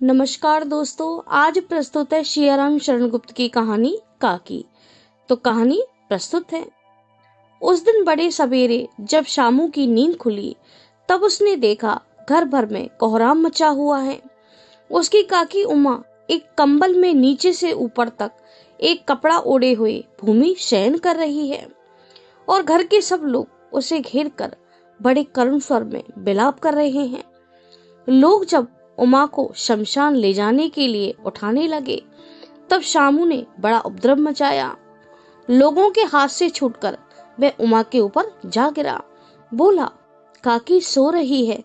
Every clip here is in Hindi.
नमस्कार दोस्तों, आज प्रस्तुत है सियाराम शरणगुप्त की कहानी काकी। तो कहानी प्रस्तुत है। उस दिन बड़े सवेरे जब शामू की नींद खुली तब उसने देखा घर भर में कोहराम मचा हुआ है। उसकी काकी उमा एक कंबल में नीचे से ऊपर तक एक कपड़ा ओढ़े हुए भूमि शयन कर रही है और घर के सब लोग उसे घेर कर बड़े करुण स्वर में विलाप कर रहे हैं। लोग जब उमा को शमशान ले जाने के लिए उठाने लगे तब शामू ने बड़ा उपद्रव मचाया। लोगों के हाथ से छूटकर वह उमा के ऊपर जा गिरा। बोला, काकी सो रही है,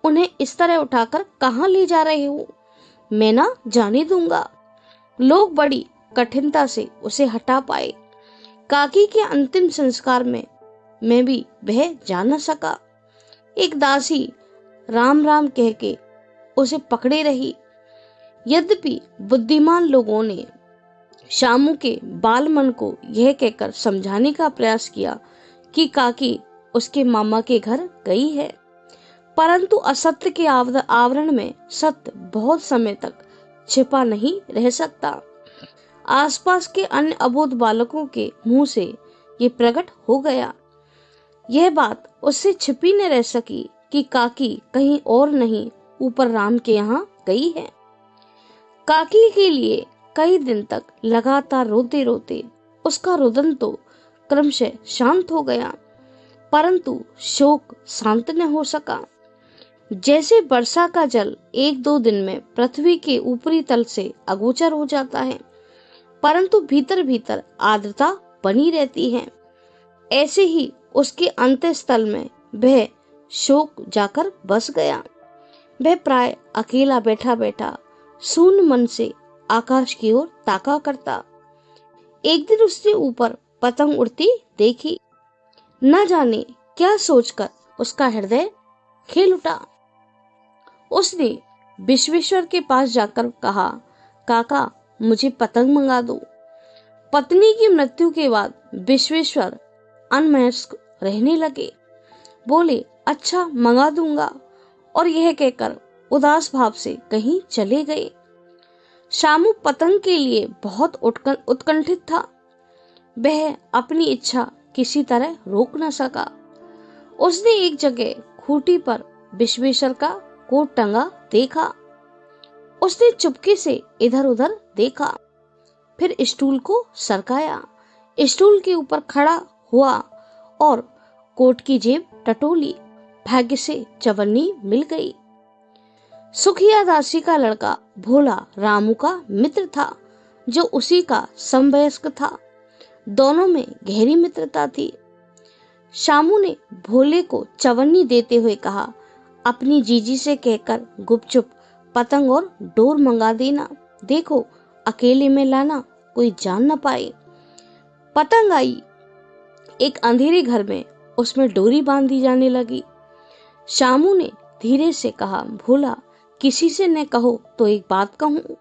उन्हें इस तरह उठाकर कहाँ ले जा रहे हो? मैं ना जाने दूंगा। लोग बड़ी कठिनता से उसे हटा पाए। काकी के अंतिम संस्कार में मैं भी वह जा न सका। एक दासी राम राम कह के उसे पकड़े रही। यद्यपि बुद्धिमान लोगों ने शामू के बाल मन को यह कहकर समझाने का प्रयास किया कि काकी उसके मामा के घर गई है, परंतु असत्य के आवरण में सत्य बहुत समय तक छिपा नहीं रह सकता। आसपास के अन्य अबोध बालकों के मुंह से ये प्रकट हो गया। यह बात उससे छिपी न रह सकी कि काकी कहीं और नहीं ऊपर राम के यहाँ गई है। काकी के लिए कई दिन तक लगातार रोते रोते उसका रुदन तो क्रमशः शांत हो गया, परंतु शोक शांत न हो सका। जैसे वर्षा का जल एक दो दिन में पृथ्वी के ऊपरी तल से अगोचर हो जाता है, परंतु भीतर भीतर आर्द्रता बनी रहती है, ऐसे ही उसके अंतःस्थल में वह शोक जाकर बस गया। वह प्राय अकेला बैठा बैठा शून्य मन से आकाश की ओर ताका करता। एक दिन उसने ऊपर पतंग उड़ती देखी। न जाने क्या सोचकर उसका हृदय खेल उठा। उसने विश्वेश्वर के पास जाकर कहा, काका मुझे पतंग मंगा दो। पत्नी की मृत्यु के बाद विश्वेश्वर अनमनस्क रहने लगे। बोले, अच्छा मंगा दूंगा, और यह कहकर उदास भाव से कहीं चले गए। शामू पतंग के लिए बहुत उत्कंठित था। वह अपनी इच्छा किसी तरह रोक न सका। उसने एक जगह खूंटी पर विश्वेश्वर का कोट टंगा देखा। उसने चुपके से इधर उधर देखा, फिर स्टूल को सरकाया, स्टूल के ऊपर खड़ा हुआ और कोट की जेब टटोली। भाग्य से चवन्नी मिल गई। सुखिया दासी का लड़का भोला रामू का मित्र था, जो उसी का समवयस्क था। दोनों में गहरी मित्रता थी। शामू ने भोले को चवन्नी देते हुए कहा, अपनी जीजी से कहकर गुपचुप पतंग और डोर मंगा देना। देखो अकेले में लाना, कोई जान न पाए। पतंग आई। एक अंधेरे घर में उसमें डोरी बांधी जाने लगी। शामू ने धीरे से कहा, भोला किसी से न कहो तो एक बात कहूं।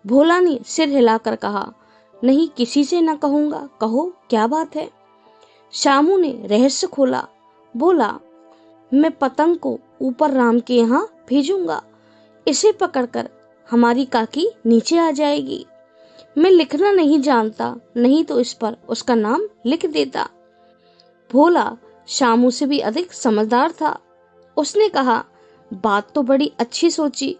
भोला ने सिर हिलाकर कहा, नहीं किसी से न कहूंगा, कहो क्या बात है। शामू ने रहस्य खोला। बोला, मैं पतंग को ऊपर राम के यहाँ भेजूंगा। इसे पकड़कर हमारी काकी नीचे आ जाएगी। मैं लिखना नहीं जानता, नहीं तो इस पर उसका नाम लिख देता। भोला शामू से भी अधिक समझदार था। उसने कहा, बात तो बड़ी अच्छी सोची,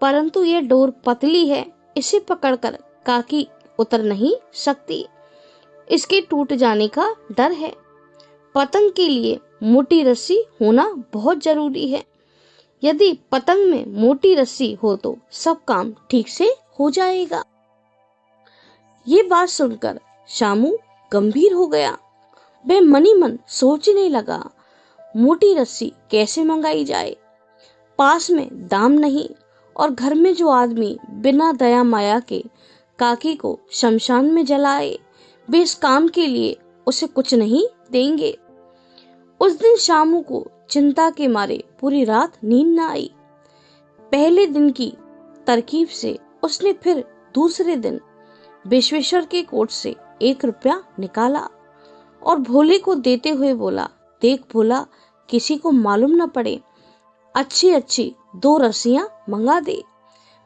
परंतु यह डोर पतली है, इसे पकड़कर काकी उतर नहीं सकती। इसके टूट जाने का डर है। पतंग के लिए मोटी रस्सी होना बहुत जरूरी है। यदि पतंग में मोटी रस्सी हो तो सब काम ठीक से हो जाएगा। ये बात सुनकर शामू गंभीर हो गया। वह मनी मन सोचने लगा, मोटी रस्सी कैसे मंगाई जाए। पास में दाम नहीं, और घर में जो आदमी बिना दया माया के काकी को शमशान में जलाए, वे इस काम के लिए उसे कुछ नहीं देंगे। उस दिन शामू को चिंता के मारे पूरी रात नींद न आई। पहले दिन की तरकीब से उसने फिर दूसरे दिन विश्वेश्वर के कोट से 1 रुपया निकाला और भोले को देते हुए बोला, देख भोला, किसी को मालूम न पड़े, अच्छी अच्छी 2 रस्सियां मंगा दे।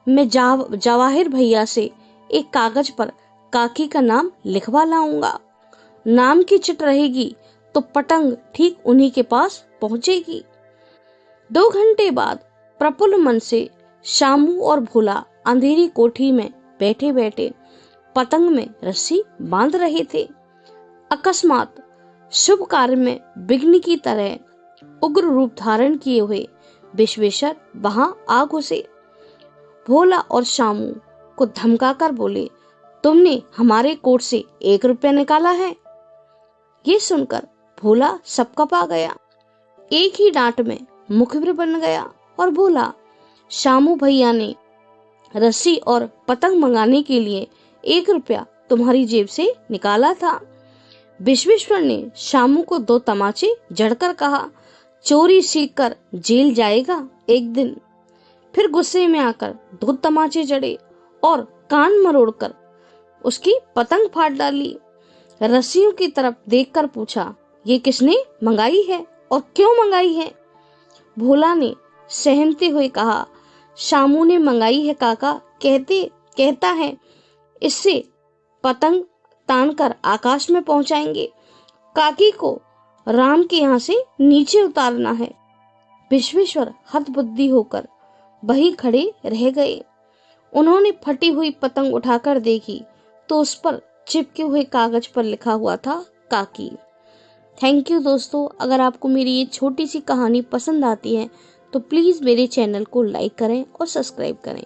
मैं जवाहिर भैया से एक कागज पर काकी का नाम लिखवा लाऊंगा। नाम की चिट रहेगी तो पतंग ठीक उन्हीं के पास पहुंचेगी। 2 घंटे बाद प्रफुल्ल मन से शामू और भोला अंधेरी कोठी में बैठे बैठे पतंग में रस्सी बांध रहे थे। अकस्मात शुभ कार्य में विघ्न की तरह उग्र रूप धारण किए हुए विश्वेश्वर वहां आ घुसे। भोला और शामू को धमकाकर बोले, तुमने हमारे कोट से 1 रुपया निकाला है। ये सुनकर भोला सबकपा गया, एक ही डांट में मुखबिर बन गया और बोला, शामू भैया ने रस्सी और पतंग मंगाने के लिए 1 रुपया तुम्हारी जेब से निकाला था। विश्वेश्वर ने शामू को 2 तमाचे जड़कर कहा, चोरी सीख कर जेल जाएगा एक दिन। फिर गुस्से में आकर 2 तमाचे जड़े और कान मरोड़कर उसकी पतंग फाड़ डाली। रस्सियों की तरफ देखकर पूछा, ये किसने मंगाई है और क्यों मंगाई है? भोला ने सहमते हुए कहा, शामू ने मंगाई है काका। कहता है इससे पतंग तानकर आकाश में पहुंचाएंगे। काकी को राम के यहाँ से नीचे उतारना है। विश्वेश्वर हतबुद्धि होकर वहीं खड़े रह गए। उन्होंने फटी हुई पतंग उठाकर देखी तो उस पर चिपके हुए कागज पर लिखा हुआ था काकी। थैंक यू दोस्तों। अगर आपको मेरी ये छोटी सी कहानी पसंद आती है तो प्लीज़ मेरे चैनल को लाइक करें और सब्सक्राइब करें।